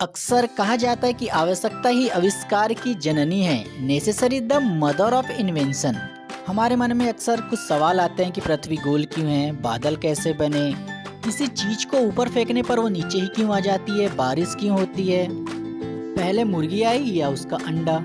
अक्सर कहा जाता है कि आवश्यकता ही आविष्कार की जननी है, necessary the mother of invention. हमारे मन में अक्सर कुछ सवाल आते हैं कि पृथ्वी गोल क्यों है, बादल कैसे बने, किसी चीज को ऊपर फेंकने पर वो नीचे ही क्यों आ जाती है, बारिश क्यों होती है, पहले मुर्गी आई या उसका अंडा,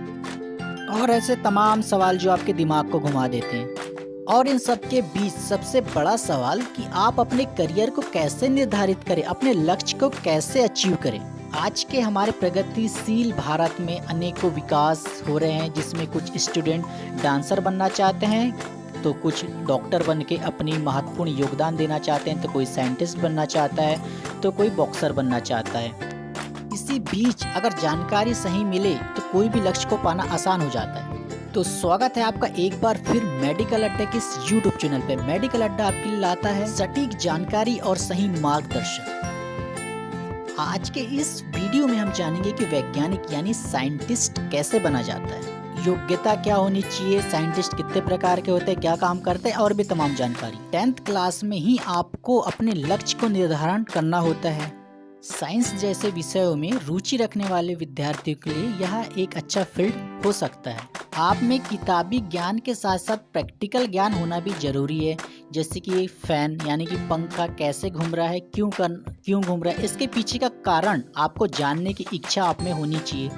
और ऐसे तमाम सवाल जो आपके दिमाग को घुमा देते हैं। और इन सब के बीच सबसे बड़ा सवाल कि आप अपने करियर को कैसे निर्धारित करें, अपने लक्ष्य को कैसे अचीव करें। आज के हमारे प्रगतिशील भारत में अनेकों विकास हो रहे हैं, जिसमें कुछ स्टूडेंट डांसर बनना चाहते हैं, तो कुछ डॉक्टर बन के अपनी महत्वपूर्ण योगदान देना चाहते हैं, तो कोई साइंटिस्ट बनना चाहता है, तो कोई बॉक्सर बनना चाहता है। इसी बीच अगर जानकारी सही मिले तो कोई भी लक्ष्य को पाना आसान हो जाता है। तो स्वागत है आपका एक बार फिर मेडिकल अड्डा के इस यूट्यूब चैनल पे। मेडिकल अड्डा आपके लिए लाता है सटीक जानकारी और सही मार्गदर्शन। आज के इस वीडियो में हम जानेंगे कि वैज्ञानिक यानी साइंटिस्ट कैसे बना जाता है, योग्यता क्या होनी चाहिए, साइंटिस्ट कितने प्रकार के होते हैं, क्या काम करते हैं, और भी तमाम जानकारी 10th क्लास में ही आपको अपने लक्ष्य को निर्धारण करना होता है। साइंस जैसे विषयों में रुचि रखने वाले विद्यार्थियों के लिए यह एक अच्छा फील्ड हो सकता है। आप में किताबी ज्ञान के साथ साथ प्रैक्टिकल ज्ञान होना भी जरूरी है, जैसे कि फैन यानी कि पंखा कैसे घूम रहा है, क्यों घूम रहा है, इसके पीछे का कारण आपको जानने की इच्छा आप में होनी चाहिए।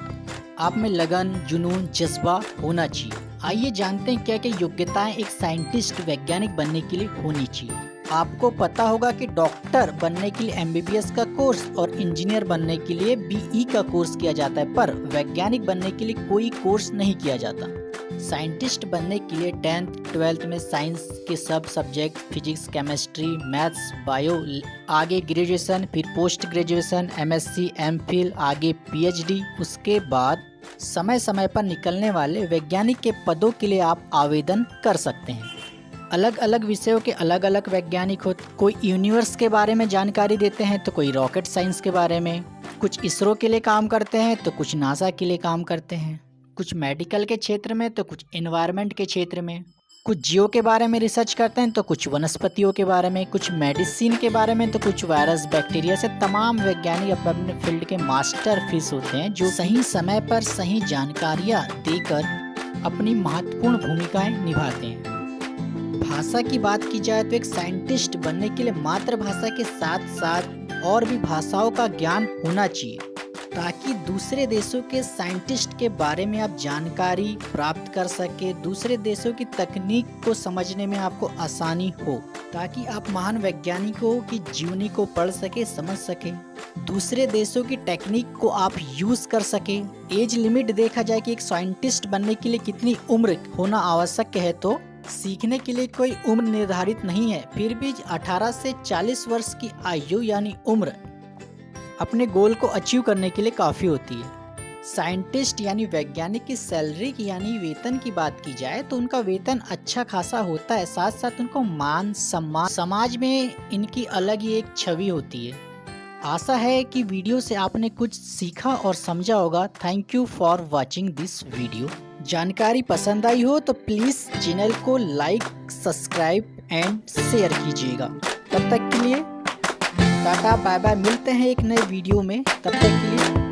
आप में लगन, जुनून, जज्बा होना चाहिए। आइए जानते हैं क्या क्या योग्यताएं एक साइंटिस्ट वैज्ञानिक बनने के लिए होनी चाहिए। आपको पता होगा कि डॉक्टर बनने के लिए MBBS का कोर्स और इंजीनियर बनने के लिए BE का कोर्स किया जाता है, पर वैज्ञानिक बनने के लिए कोई कोर्स नहीं किया जाता। साइंटिस्ट बनने के लिए 10th 12th में साइंस के सब subject physics, chemistry, maths, bio, आगे ग्रेजुएशन, फिर पोस्ट ग्रेजुएशन, MSc, MPhil, आगे PhD। उसके बाद समय समय पर निकलने वाले वैज्ञानिक के पदों के लिए आप आवेदन कर सकते हैं। अलग अलग विषयों के अलग अलग वैज्ञानिक होते, कोई यूनिवर्स के बारे में जानकारी देते हैं, तो कोई रॉकेट साइंस के बारे में, कुछ इसरो के लिए काम करते हैं, तो कुछ नासा के लिए काम करते हैं, कुछ मेडिकल के क्षेत्र में, तो कुछ एनवायरनमेंट के क्षेत्र में, कुछ जीव के बारे में रिसर्च करते हैं, तो कुछ वनस्पतियों के बारे में, कुछ मेडिसिन के बारे में, तो कुछ वायरस, बैक्टीरिया से तमाम वैज्ञानिक अपने फील्ड के मास्टर फिश होते हैं, जो सही समय पर सही जानकारियाँ देकर अपनी महत्वपूर्ण भूमिकाएं निभाते हैं। भाषा की बात की जाए तो एक साइंटिस्ट बनने के लिए मातृभाषा के साथ साथ और भी भाषाओं का ज्ञान होना चाहिए, ताकि दूसरे देशों के साइंटिस्ट के बारे में आप जानकारी प्राप्त कर सके, दूसरे देशों की तकनीक को समझने में आपको आसानी हो, ताकि आप महान वैज्ञानिकों की जीवनी को पढ़ सके, समझ सके, दूसरे देशों की टेक्निक को आप यूज कर सके। एज लिमिट देखा जाए कि एक साइंटिस्ट बनने के लिए कितनी उम्र होना आवश्यक है, तो सीखने के लिए कोई उम्र निर्धारित नहीं है, फिर भी 18 से 40 वर्ष की आयु यानी उम्र अपने गोल को अचीव करने के लिए काफ़ी होती है। साइंटिस्ट यानी वैज्ञानिक की सैलरी की यानी वेतन की बात की जाए तो उनका वेतन अच्छा खासा होता है, साथ साथ उनको मान सम्मान, समाज में इनकी अलग ही एक छवि होती है। आशा है कि वीडियो से आपने कुछ सीखा और समझा होगा। Thank you for watching this video. जानकारी पसंद आई हो तो प्लीज़ चैनल को लाइक, सब्सक्राइब एंड शेयर कीजिएगा। तब तक के लिए टाटा बाय बाय, मिलते हैं एक नए वीडियो में, तब तक के लिए